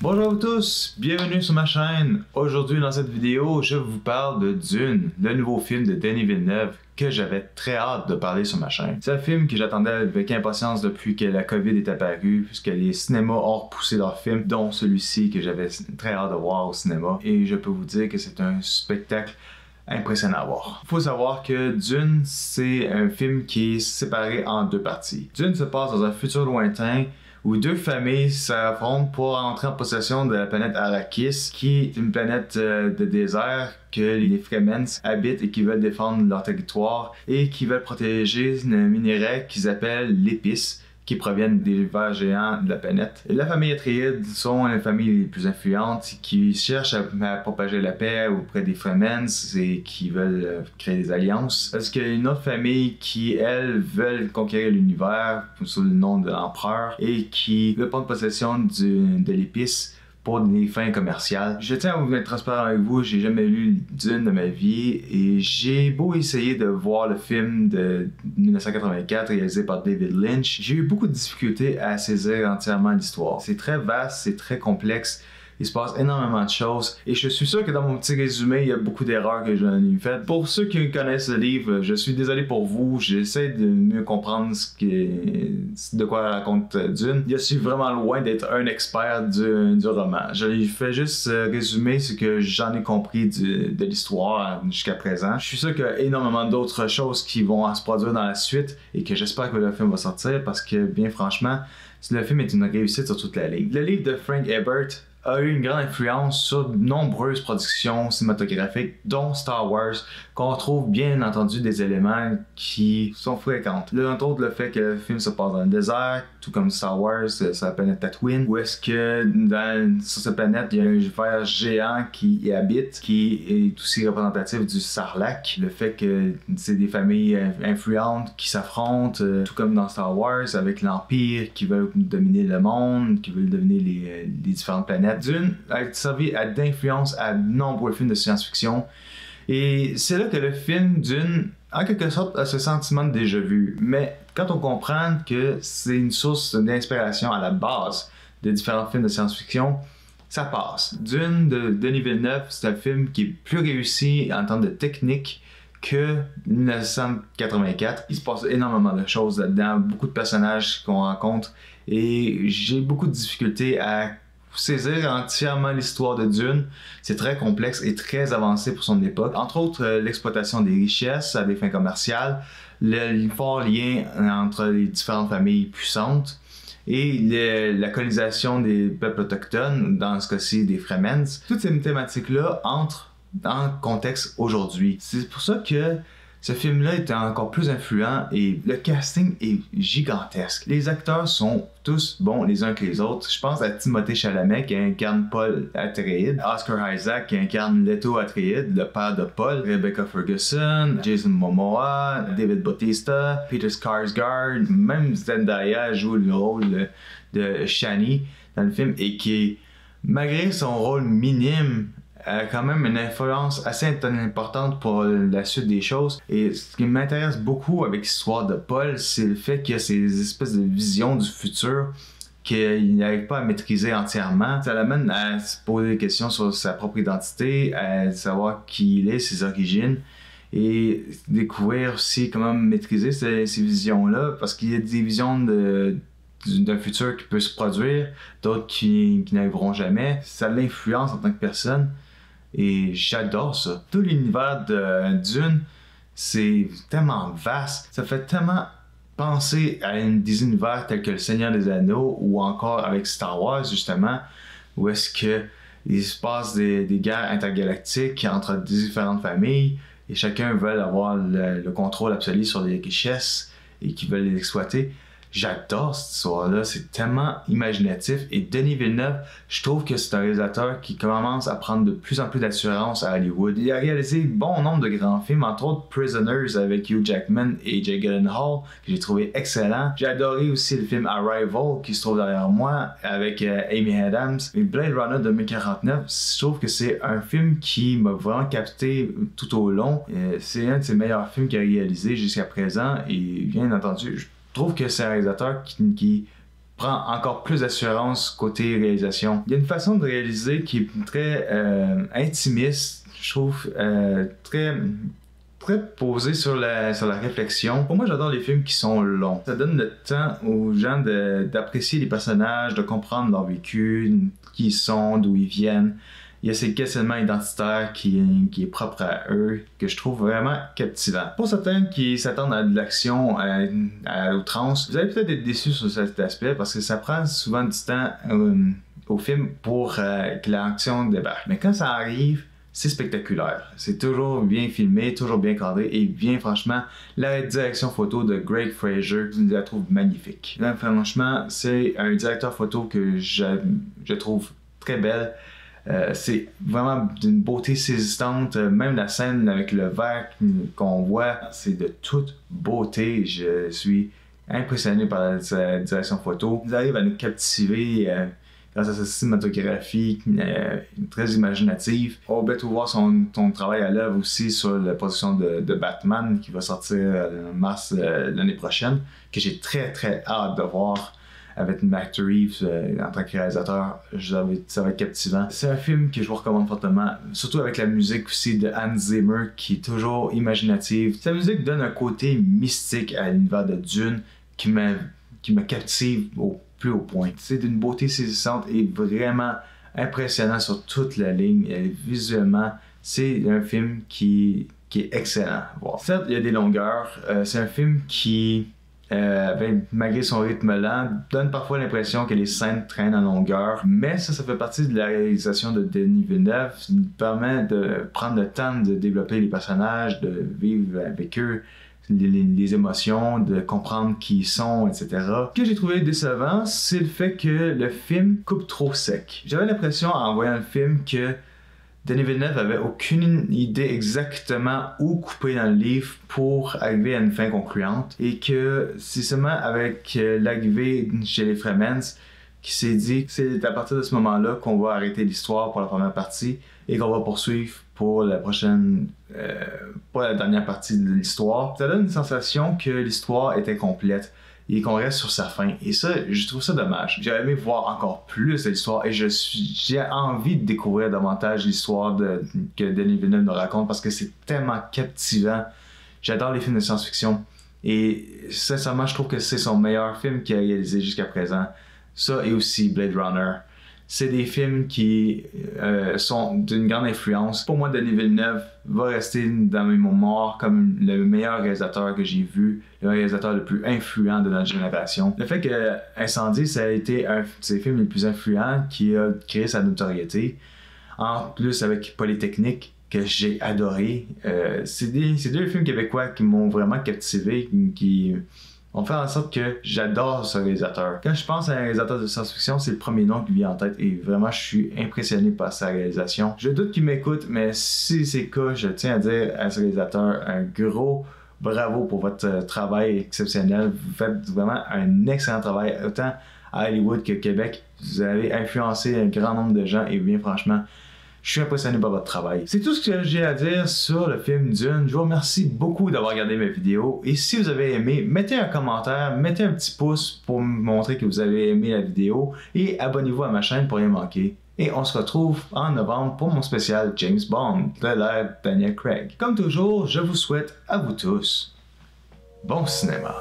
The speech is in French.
Bonjour à tous, bienvenue sur ma chaîne. Aujourd'hui dans cette vidéo, je vous parle de Dune, le nouveau film de Denis Villeneuve que j'avais très hâte de parler sur ma chaîne. C'est un film que j'attendais avec impatience depuis que la COVID est apparue, puisque les cinémas ont repoussé leurs films, dont celui-ci que j'avais très hâte de voir au cinéma. Et je peux vous dire que c'est un spectacle impressionnant à voir. Il faut savoir que Dune, c'est un film qui est séparé en deux parties. Dune se passe dans un futur lointain où deux familles s'affrontent pour entrer en possession de la planète Arrakis, qui est une planète de désert que les Fremen habitent et qui veulent défendre leur territoire et qui veulent protéger un minerai qu'ils appellent l'épice, qui proviennent des vers géants de la planète. Et la famille Atreides sont les familles les plus influentes qui cherchent à propager la paix auprès des Fremen et qui veulent créer des alliances. Parce qu'il y a une autre famille qui, elles, veulent conquérir l'univers sous le nom de l'empereur et qui veut prendre possession de l'épice pour des fins commerciales. Je tiens à vous être transparent avec vous, j'ai jamais lu Dune de ma vie et j'ai beau essayer de voir le film de 1984 réalisé par David Lynch, j'ai eu beaucoup de difficultés à saisir entièrement l'histoire. C'est très vaste, c'est très complexe. Il se passe énormément de choses et je suis sûr que dans mon petit résumé, il y a beaucoup d'erreurs que j'en ai faites. Pour ceux qui connaissent le livre, je suis désolé pour vous, j'essaie de mieux comprendre de quoi raconte Dune. Je suis vraiment loin d'être un expert du roman. Je fais juste résumer ce que j'en ai compris de l'histoire jusqu'à présent. Je suis sûr qu'il y a énormément d'autres choses qui vont se produire dans la suite et que j'espère que le film va sortir parce que, bien franchement, le film est une réussite sur toute la ligne. Le livre de Frank Herbert a eu une grande influence sur de nombreuses productions cinématographiques, dont Star Wars, qu'on retrouve bien entendu des éléments qui sont fréquents. Entre autres, le fait que le film se passe dans le désert, tout comme Star Wars, sur la planète Tatooine, où est-ce que sur cette planète, il y a un ver géant qui y habite, qui est aussi représentatif du Sarlacc. Le fait que c'est des familles influentes qui s'affrontent, tout comme dans Star Wars, avec l'Empire qui veut dominer le monde, qui veut dominer les différentes planètes. Dune a servi d'influence à de nombreux films de science-fiction. Et c'est là que le film Dune, en quelque sorte, a ce sentiment de déjà-vu. Mais quand on comprend que c'est une source d'inspiration à la base de différents films de science-fiction, ça passe. Dune de Denis Villeneuve, c'est un film qui est plus réussi en termes de technique que 1984. Il se passe énormément de choses là-dedans, beaucoup de personnages qu'on rencontre et j'ai beaucoup de difficultés à saisir entièrement l'histoire de Dune. C'est très complexe et très avancé pour son époque. Entre autres, l'exploitation des richesses à des fins commerciales, le fort lien entre les différentes familles puissantes et la colonisation des peuples autochtones, dans ce cas-ci des Fremen. Toutes ces thématiques-là entrent dans le contexte aujourd'hui. C'est pour ça que ce film-là est encore plus influent et le casting est gigantesque. Les acteurs sont tous bons les uns que les autres. Je pense à Timothée Chalamet qui incarne Paul Atreides, Oscar Isaac qui incarne Leto Atreides, le père de Paul, Rebecca Ferguson, Jason Momoa, David Bautista, Peter Skarsgård, même Zendaya joue le rôle de Shani dans le film et qui, malgré son rôle minime, a quand même une influence assez importante pour la suite des choses. Et ce qui m'intéresse beaucoup avec l'histoire de Paul, c'est le fait qu'il y a ces espèces de visions du futur qu'il n'arrive pas à maîtriser entièrement. Ça l'amène à se poser des questions sur sa propre identité, à savoir qui il est, ses origines, et découvrir aussi comment maîtriser ces visions-là, parce qu'il y a des visions d'un futur qui peut se produire, d'autres qui n'arriveront jamais. Ça l'influence en tant que personne. Et j'adore ça. Tout l'univers de Dune, c'est tellement vaste. Ça fait tellement penser à des univers tels que Le Seigneur des Anneaux ou encore avec Star Wars, justement, où est-ce qu'il se passe des guerres intergalactiques entre différentes familles et chacun veut avoir le contrôle absolu sur les richesses et qui veulent les exploiter. J'adore cette histoire-là, c'est tellement imaginatif. Et Denis Villeneuve, je trouve que c'est un réalisateur qui commence à prendre de plus en plus d'assurance à Hollywood. Il a réalisé bon nombre de grands films, entre autres Prisoners avec Hugh Jackman et Jake Gyllenhaal, que j'ai trouvé excellent. J'ai adoré aussi le film Arrival, qui se trouve derrière moi, avec Amy Adams. Et Blade Runner 2049, je trouve que c'est un film qui m'a vraiment capté tout au long. C'est un de ses meilleurs films qu'il a réalisé jusqu'à présent. Et bien entendu, je trouve que c'est un réalisateur qui prend encore plus d'assurance côté réalisation. Il y a une façon de réaliser qui est très intimiste, je trouve, très posé sur la réflexion. Pour moi, j'adore les films qui sont longs. Ça donne le temps aux gens d'apprécier les personnages, de comprendre leur vécu, qui ils sont, d'où ils viennent. Il y a ces questionnements identitaires qui est propre à eux, que je trouve vraiment captivant. Pour certains qui s'attendent à de l'action à outrance, vous allez peut-être être déçus sur cet aspect parce que ça prend souvent du temps au film pour que l'action débarque. Mais quand ça arrive, c'est spectaculaire. C'est toujours bien filmé, toujours bien cadré et bien franchement, la direction photo de Greig Fraser, je la trouve magnifique. Là, franchement, c'est un directeur photo que je trouve très belle. C'est vraiment d'une beauté saisissante. Même la scène avec le verre qu'on voit, c'est de toute beauté. Je suis impressionné par la direction photo. Ils arrivent à nous captiver grâce à sa cinématographie très imaginative. On va bientôt voir son travail à l'œuvre aussi sur la production de Batman qui va sortir en mars l'année prochaine, que j'ai très hâte de voir. Avec Matt Reeves en tant que réalisateur, ça va être captivant. C'est un film que je vous recommande fortement, surtout avec la musique aussi de Hans Zimmer qui est toujours imaginative. Sa musique donne un côté mystique à l'univers de Dune qui me captive au plus haut point. C'est d'une beauté saisissante et vraiment impressionnant sur toute la ligne. Visuellement, c'est un film qui est excellent. Bon. Certes, il y a des longueurs. C'est un film qui... malgré son rythme lent, donne parfois l'impression que les scènes traînent en longueur, mais ça fait partie de la réalisation de Denis Villeneuve, ça nous permet de prendre le temps de développer les personnages, de vivre avec eux les émotions, de comprendre qui ils sont, etc. Ce que j'ai trouvé décevant, c'est le fait que le film coupe trop sec. J'avais l'impression en voyant le film que Denis Villeneuve avait aucune idée exactement où couper dans le livre pour arriver à une fin concluante et que c'est seulement avec l'arrivée chez les Fremens qui s'est dit que c'est à partir de ce moment-là qu'on va arrêter l'histoire pour la première partie et qu'on va poursuivre pour la prochaine, pour la dernière partie de l'histoire. Ça donne une sensation que l'histoire était complète et qu'on reste sur sa fin. Et ça, je trouve ça dommage. J'aurais aimé voir encore plus de l'histoire et j'ai envie de découvrir davantage l'histoire que Denis Villeneuve nous raconte parce que c'est tellement captivant. J'adore les films de science-fiction et sincèrement, je trouve que c'est son meilleur film qu'il a réalisé jusqu'à présent. Ça et aussi Blade Runner. C'est des films qui sont d'une grande influence. Pour moi, Denis Villeneuve va rester dans mes mémoires comme le meilleur réalisateur que j'ai vu, le réalisateur le plus influent de notre génération. Le fait que Incendie, ça a été un de ses films les plus influents qui a créé sa notoriété. En plus, avec Polytechnique, que j'ai adoré. C'est deux films québécois qui m'ont vraiment captivé, qui on fait en sorte que j'adore ce réalisateur. Quand je pense à un réalisateur de science-fiction, c'est le premier nom qui vient en tête et vraiment je suis impressionné par sa réalisation. Je doute qu'il m'écoute, mais si c'est le cas, je tiens à dire à ce réalisateur un gros bravo pour votre travail exceptionnel. Vous faites vraiment un excellent travail, autant à Hollywood que Québec. Vous avez influencé un grand nombre de gens et bien franchement, je suis impressionné par votre travail. C'est tout ce que j'ai à dire sur le film Dune. Je vous remercie beaucoup d'avoir regardé mes vidéos. Et si vous avez aimé, mettez un commentaire, mettez un petit pouce pour me montrer que vous avez aimé la vidéo. Et abonnez-vous à ma chaîne pour rien manquer. Et on se retrouve en novembre pour mon spécial James Bond de l'ère Daniel Craig. Comme toujours, je vous souhaite à vous tous bon cinéma.